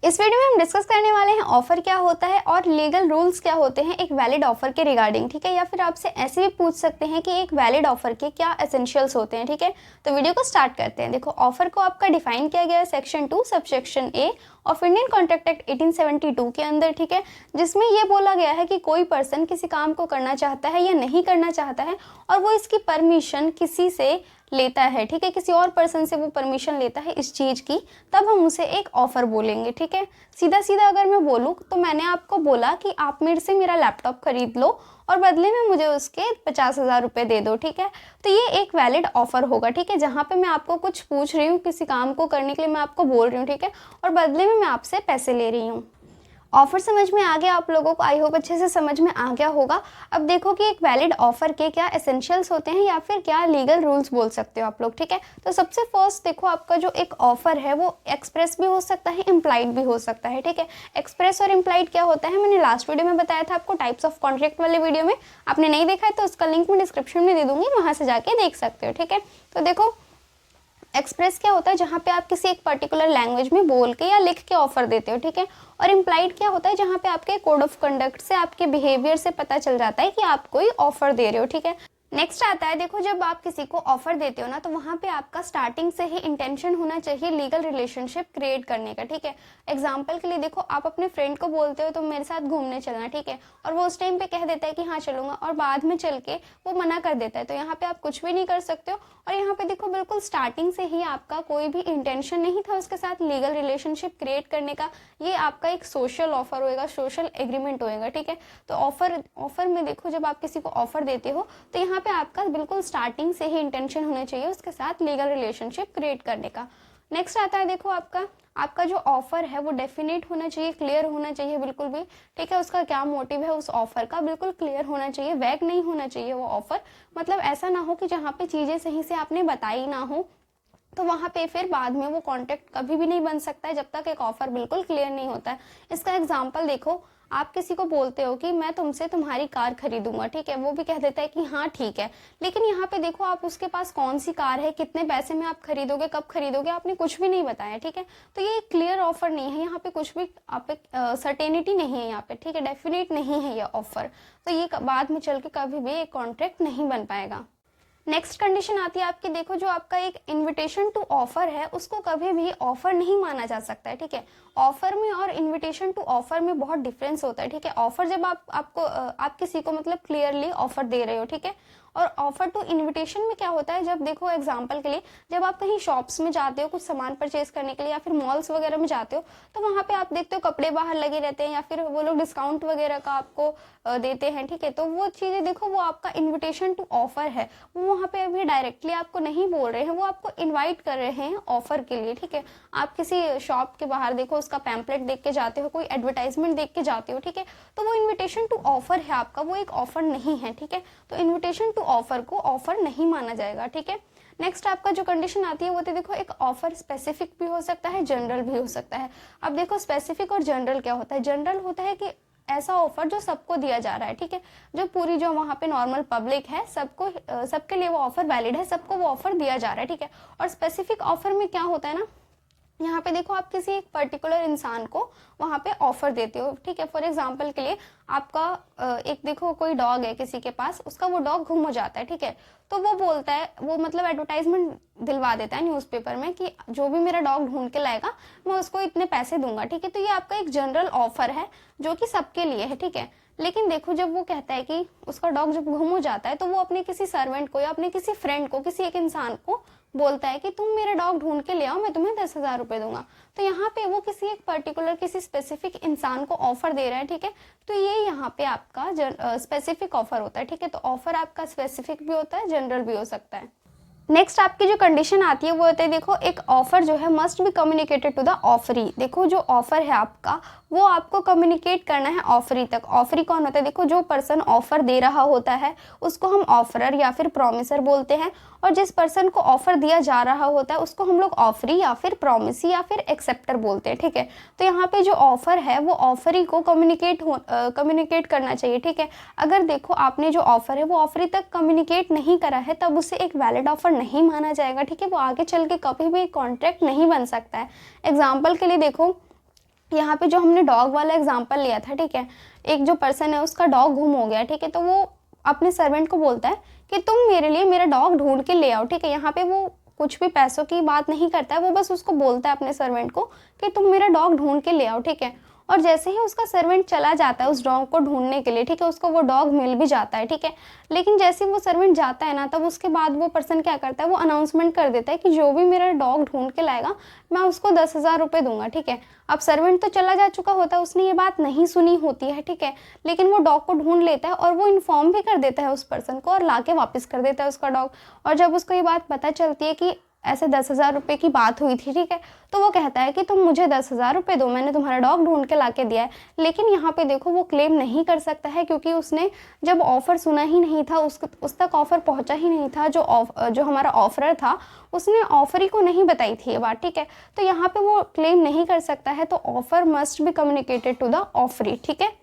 इस वीडियो में हम डिस्कस करने वाले हैं ऑफर क्या होता है और लीगल रूल्स क्या होते हैं एक वैलिड ऑफर के रिगार्डिंग, ठीक है। या फिर आपसे ऐसे भी पूछ सकते हैं कि एक वैलिड ऑफर के क्या एसेंशियल्स होते हैं, ठीक है। तो वीडियो को स्टार्ट करते हैं। देखो, ऑफर को आपका डिफाइन किया गया है section 2 subsection A of Indian contract act 1872 के अंदर, ठीक है, जिसमें ये बोला गया है कि कोई पर्सन किसी काम को करना चाहता है या नहीं करना चाहता है और वो इसकी परमिशन किसी से लेता है, ठीक है, किसी और पर्सन से वो परमिशन लेता है इस चीज़ की, तब हम उसे एक ऑफ़र बोलेंगे, ठीक है। सीधा सीधा अगर मैं बोलूँ तो मैंने आपको बोला कि आप मेरे से मेरा लैपटॉप खरीद लो और बदले में मुझे उसके 50,000 रुपये दे दो, ठीक है। तो ये एक वैलिड ऑफ़र होगा, ठीक है, जहाँ पे मैं आपको कुछ पूछ रही हूँ, किसी काम को करने के लिए मैं आपको बोल रही हूँ, ठीक है, और बदले में मैं आपसे पैसे ले रही हूँ। ऑफर समझ में आ गया आप लोगों को? आई होप अच्छे से समझ में आ गया होगा। अब देखो कि एक वैलिड ऑफर के क्या एसेंशियल्स होते हैं या फिर क्या लीगल रूल्स बोल सकते हो आप लोग, ठीक है। तो सबसे फर्स्ट देखो, आपका जो एक ऑफर है वो एक्सप्रेस भी हो सकता है, इम्प्लाइड भी हो सकता है, ठीक है। एक्सप्रेस और इम्प्लाइड क्या होता है मैंने लास्ट वीडियो में बताया था आपको, टाइप्स ऑफ कॉन्ट्रैक्ट वाले वीडियो में। आपने नहीं देखा है तो उसका लिंक मैं डिस्क्रिप्शन में दे दूंगी, वहाँ से जाके देख सकते हो, ठीक है। तो देखो, एक्सप्रेस क्या होता है जहाँ पे आप किसी एक पर्टिकुलर लैंग्वेज में बोल के या लिख के ऑफर देते हो, ठीक है। और इम्प्लाइड क्या होता है जहाँ पे आपके कोड ऑफ कंडक्ट से, आपके बिहेवियर से पता चल जाता है कि आप कोई ऑफर दे रहे हो, ठीक है। नेक्स्ट आता है, देखो, जब आप किसी को ऑफर देते हो ना तो वहाँ पे आपका स्टार्टिंग से ही इंटेंशन होना चाहिए लीगल रिलेशनशिप क्रिएट करने का, ठीक है। एग्जाम्पल के लिए देखो, आप अपने फ्रेंड को बोलते हो तो मेरे साथ घूमने चलना, ठीक है, और वो उस टाइम पे कह देता है कि हाँ चलूंगा और बाद में चल के वो मना कर देता है, तो यहाँ पे आप कुछ भी नहीं कर सकते हो। और यहाँ पे देखो, बिल्कुल स्टार्टिंग से ही आपका कोई भी इंटेंशन नहीं था उसके साथ लीगल रिलेशनशिप क्रिएट करने का। ये आपका एक सोशल ऑफर होएगा, सोशल एग्रीमेंट होएगा, ठीक है। तो ऑफर में देखो, जब आप किसी को ऑफर देते हो तो यहाँ पे आपका बिल्कुल स्टार्टिंग से ही इंटेंशन होना चाहिए उसके साथ लीगल रिलेशनशिप क्रिएट करने का। नेक्स्ट आता है, देखो, आपका जो ऑफर है वो डेफिनेट होना चाहिए, क्लियर होना चाहिए बिल्कुल भी, ठीक है। उसका क्या मोटिव है उस ऑफर का बिल्कुल क्लियर होना चाहिए, वैग नहीं होना चाहिए वो ऑफर। मतलब ऐसा ना हो कि जहाँ पे चीज़ें सही से आपने बताई ना हो, तो वहाँ पे फिर बाद में वो कॉन्ट्रैक्ट कभी भी नहीं बन सकता है जब तक एक ऑफर बिल्कुल क्लियर नहीं होता है। इसका एग्जाम्पल देखो, आप किसी को बोलते हो कि मैं तुमसे तुम्हारी कार खरीदूंगा, ठीक है, वो भी कह देता है कि हाँ ठीक है, लेकिन यहाँ पे देखो, आप उसके पास कौन सी कार है, कितने पैसे में आप खरीदोगे, कब खरीदोगे, आपने कुछ भी नहीं बताया, ठीक है। तो ये क्लियर ऑफर नहीं है, यहाँ पे कुछ भी आप सर्टेनिटी नहीं है यहाँ पे, ठीक है, डेफिनेट नहीं है ये ऑफर। तो ये बाद में चल के कभी भी एक कॉन्ट्रैक्ट नहीं बन पाएगा। नेक्स्ट कंडीशन आती है आपकी, देखो, जो आपका एक इनविटेशन टू ऑफर है उसको कभी भी ऑफर नहीं माना जा सकता है, ठीक है। ऑफर में और इनविटेशन टू ऑफर में बहुत डिफरेंस होता है, ठीक है। ऑफर जब आप किसी को मतलब क्लियरली ऑफर दे रहे हो, ठीक है, और ऑफर टू इनविटेशन में क्या होता है, जब देखो एग्जांपल के लिए, जब आप कहीं शॉप्स में जाते हो कुछ सामान परचेज करने के लिए या फिर मॉल्स वगैरह में जाते हो, तो वहाँ पे आप देखते हो कपड़े बाहर लगे रहते हैं या फिर वो लोग डिस्काउंट वगैरह का आपको देते हैं, ठीक है। तो वो चीज़ें देखो, वो आपका इन्विटेशन टू ऑफर है, वो वहाँ पे अभी डायरेक्टली आपको नहीं बोल रहे हैं, वो आपको इन्वाइट कर रहे हैं ऑफर के लिए, ठीक है। आप किसी शॉप के बाहर देखो, उसका पैम्पलेट देख के जाते हो, कोई एडवर्टाइजमेंट देख के जाते हो, ठीक है, तो वो इन्विटेशन टू ऑफर है आपका, वो एक ऑफर नहीं है, ठीक है। तो इन्विटेशन टू ऑफर को ऑफर नहीं माना जाएगा, ठीक है। नेक्स्ट आपका जो कंडीशन आती है वो तो देखो, एक ऑफर स्पेसिफिक भी हो सकता है, जनरल भी हो सकता है। अब देखो, स्पेसिफिक और जनरल क्या होता है। जनरल होता है कि ऐसा ऑफर जो सबको दिया जा रहा है, ठीक है, जो पूरी जो वहाँ पे नॉर्मल पब्लिक है सबको, सबके लिए वो ऑफर वैलिड है, सबको वो ऑफर दिया जा रहा है, ठीक है। और स्पेसिफिक ऑफर में क्या होता है ना, यहाँ पे देखो, आप किसी एक पर्टिकुलर इंसान को वहाँ पे ऑफर देते हो, ठीक है। फॉर एग्जांपल के लिए, आपका एक देखो कोई डॉग है किसी के पास, उसका वो डॉग गुम हो जाता है, ठीक है, तो वो बोलता है, वो मतलब एडवर्टाइजमेंट दिलवा देता है न्यूज़पेपर में कि जो भी मेरा डॉग ढूंढ के लाएगा मैं उसको इतने पैसे दूंगा, ठीक है। तो ये आपका एक जनरल ऑफर है जो कि सबके लिए है, ठीक है। लेकिन देखो, जब वो कहता है कि उसका डॉग जब गुम हो जाता है तो वो अपने किसी सर्वेंट को या अपने किसी फ्रेंड को, किसी एक इंसान को बोलता है कि तुम मेरा डॉग ढूंढ के ले आओ, मैं तुम्हें 10,000 रुपये दूंगा। तो यहाँ पे वो किसी एक पर्टिकुलर, किसी स्पेसिफिक इंसान को ऑफर दे रहा है, ठीक है। तो ये यहाँ पे आपका स्पेसिफिक ऑफर होता है, ठीक है। तो ऑफर आपका स्पेसिफिक भी होता है, जनरल भी हो सकता है। नेक्स्ट आपकी जो कंडीशन आती है वो होता है, देखो, एक ऑफर जो है must be communicated to the offeree. देखो, जो ऑफर है आपका वो आपको कम्युनिकेट करना है ऑफरी तक। ऑफरी कौन होता है, देखो, जो पर्सन ऑफर दे रहा होता है उसको हम ऑफरर या फिर प्रोमिसर बोलते हैं, और जिस पर्सन को ऑफर दिया जा रहा होता है उसको हम लोग ऑफरी या फिर प्रोमिसी या फिर एक्सेप्टर बोलते हैं, ठीक है। तो यहाँ पे जो ऑफर है वो ऑफरी को कम्युनिकेट करना चाहिए, ठीक है। अगर देखो, आपने जो ऑफर है वो ऑफरी तक कम्युनिकेट नहीं करा है तब उसे एक वैलिड ऑफर नहीं माना जाएगा, ठीक है। वो आगे चल के कभी भी कॉन्ट्रैक्ट नहीं बन सकता है। एग्जाम्पल के लिए देखो, यहाँ पे जो हमने डॉग वाला एग्जांपल लिया था, ठीक है, एक जो पर्सन है उसका डॉग गुम हो गया, ठीक है, तो वो अपने सर्वेंट को बोलता है कि तुम मेरे लिए मेरा डॉग ढूंढ के ले आओ, ठीक है। यहाँ पे वो कुछ भी पैसों की बात नहीं करता है, वो बस उसको बोलता है अपने सर्वेंट को कि तुम मेरा डॉग ढूंढ के ले आओ, ठीक है। और जैसे ही उसका सर्वेंट चला जाता है उस डॉग को ढूंढने के लिए, ठीक है, उसको वो डॉग मिल भी जाता है, ठीक है। लेकिन जैसे ही वो सर्वेंट जाता है ना, तब उसके बाद वो पर्सन क्या करता है, वो अनाउंसमेंट कर देता है कि जो भी मेरा डॉग ढूंढ के लाएगा मैं उसको 10,000 रुपये दूंगा, ठीक है। अब सर्वेंट तो चला जा चुका होता है, उसने ये बात नहीं सुनी होती है, ठीक है, लेकिन वो डॉग को ढूंढ लेता है और वो इन्फॉर्म भी कर देता है उस पर्सन को और लाके वापस कर देता है उसका डॉग। और जब उसको ये बात पता चलती है कि ऐसे 10,000 रुपये की बात हुई थी, ठीक है, तो वो कहता है कि तुम मुझे 10,000 रुपये दो, मैंने तुम्हारा डॉग ढूंढ के ला के दिया है। लेकिन यहाँ पे देखो वो क्लेम नहीं कर सकता है, क्योंकि उसने जब ऑफ़र सुना ही नहीं था, उस तक ऑफ़र पहुँचा ही नहीं था। जो हमारा ऑफरर था उसने ऑफर ही को नहीं बताई थी ये बात, ठीक है, तो यहाँ पे वो क्लेम नहीं कर सकता है। तो offer must be communicated to the offeree, ठीक है।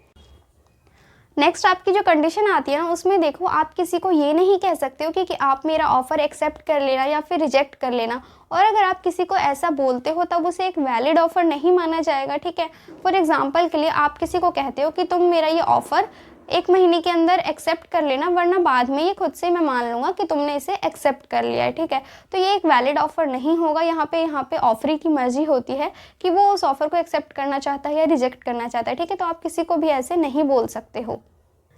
नेक्स्ट आपकी जो कंडीशन आती है ना, उसमें देखो आप किसी को ये नहीं कह सकते हो कि आप मेरा ऑफ़र एक्सेप्ट कर लेना या फिर रिजेक्ट कर लेना। और अगर आप किसी को ऐसा बोलते हो तब उसे एक वैलिड ऑफ़र नहीं माना जाएगा, ठीक है। फॉर एग्जांपल के लिए आप किसी को कहते हो कि तुम मेरा ये ऑफ़र 1 महीने के अंदर एक्सेप्ट कर लेना, वरना बाद में ये खुद से मैं मान लूँगा कि तुमने इसे एक्सेप्ट कर लिया है, ठीक है। तो ये एक वैलिड ऑफ़र नहीं होगा। यहाँ पे ऑफरी की मर्जी होती है कि वो उस ऑफ़र को एक्सेप्ट करना चाहता है या रिजेक्ट करना चाहता है, ठीक है। तो आप किसी को भी ऐसे नहीं बोल सकते हो।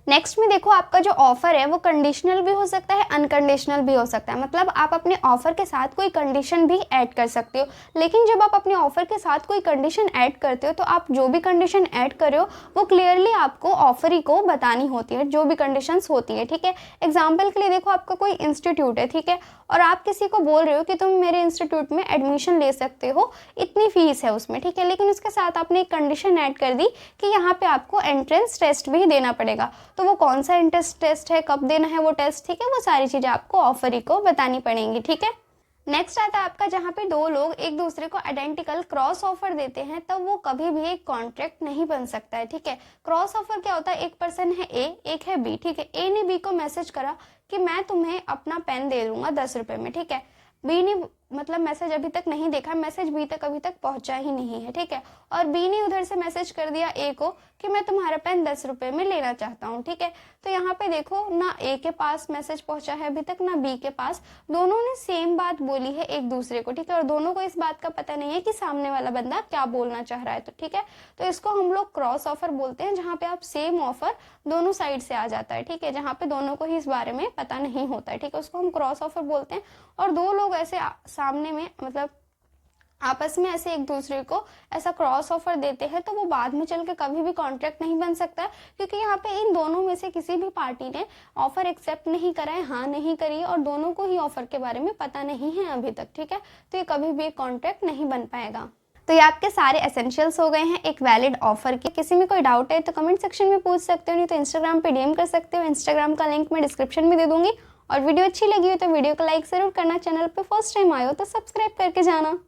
नेक्स्ट में देखो आपका जो ऑफर है वो कंडीशनल भी हो सकता है, अनकंडीशनल भी हो सकता है। मतलब आप अपने ऑफर के साथ कोई कंडीशन भी ऐड कर सकते हो। लेकिन जब आप अपने ऑफर के साथ कोई कंडीशन ऐड करते हो तो आप जो भी कंडीशन ऐड कर रहे हो वो क्लियरली आपको ऑफरी को बतानी होती है, जो भी कंडीशंस होती है, ठीक है। एग्जाम्पल के लिए देखो आपका कोई इंस्टीट्यूट है, ठीक है, और आप किसी को बोल रहे हो कि तुम मेरे इंस्टीट्यूट में एडमिशन ले सकते हो, इतनी फीस है उसमें, ठीक है। लेकिन उसके साथ आपने एक कंडीशन ऐड कर दी कि यहाँ पे आपको एंट्रेंस टेस्ट भी देना पड़ेगा। तो वो कौन सा एंट्रेंस टेस्ट है, कब देना है वो टेस्ट, ठीक है, वो सारी चीज़ें आपको ऑफरी को बतानी पड़ेंगी, ठीक है। नेक्स्ट आता है आपका जहाँ पे दो लोग एक दूसरे को आइडेंटिकल क्रॉस ऑफर देते हैं, तब वो कभी भी एक कॉन्ट्रैक्ट नहीं बन सकता है, ठीक है। क्रॉस ऑफर क्या होता है, एक पर्सन है ए, एक है बी, ठीक है। ए ने बी को मैसेज करा कि मैं तुम्हें अपना पेन दे दूंगा 10 रुपये में, ठीक है। बी ने मतलब मैसेज अभी तक नहीं देखा, मैसेज बी तक अभी तक पहुंचा ही नहीं है, ठीक है। और बी ने उधर से मैसेज कर दिया ए को कि मैं तुम्हारा पेन 10 रुपये में लेना चाहता हूँ, ठीक है। तो यहाँ पे देखो ना ए के पास मैसेज पहुंचा है अभी तक, ना बी के पास। दोनों ने सेम बात बोली है एक दूसरे को, ठीक है, और दोनों को इस बात का पता नहीं है कि सामने वाला बंदा क्या बोलना चाह रहा है, तो ठीक है। तो इसको हम लोग क्रॉस ऑफर बोलते हैं, जहाँ पे आप सेम ऑफर दोनों साइड से आ जाता है, ठीक है, जहाँ पे दोनों को ही इस बारे में पता नहीं होता है, ठीक है, उसको हम क्रॉस ऑफर बोलते हैं। और दो लोग ऐसे सामने में मतलब आपस में ऐसे एक दूसरे को ऐसा क्रॉस ऑफर देते हैं, तो वो बाद में चल के कभी भी कॉन्ट्रैक्ट नहीं बन सकता है, क्योंकि यहाँ पे इन दोनों में से किसी भी पार्टी ने ऑफर एक्सेप्ट नहीं करा है, हाँ नहीं करी है, और दोनों को ही ऑफर के बारे में पता नहीं है अभी तक, ठीक है। तो ये कभी भी एक कॉन्ट्रैक्ट नहीं बन पाएगा। तो ये आपके सारे एसेंशियल्स हो गए हैं एक वैलिड ऑफर के। किसी में कोई डाउट है तो कमेंट सेक्शन में पूछ सकते हो, नहीं तो इंस्टाग्राम पे डीएम कर सकते हो। इंस्टाग्राम का लिंक मैं डिस्क्रिप्शन में दे दूंगी। और वीडियो अच्छी लगी हो तो वीडियो को लाइक ज़रूर करना, चैनल पे फर्स्ट टाइम आए हो तो सब्सक्राइब करके जाना।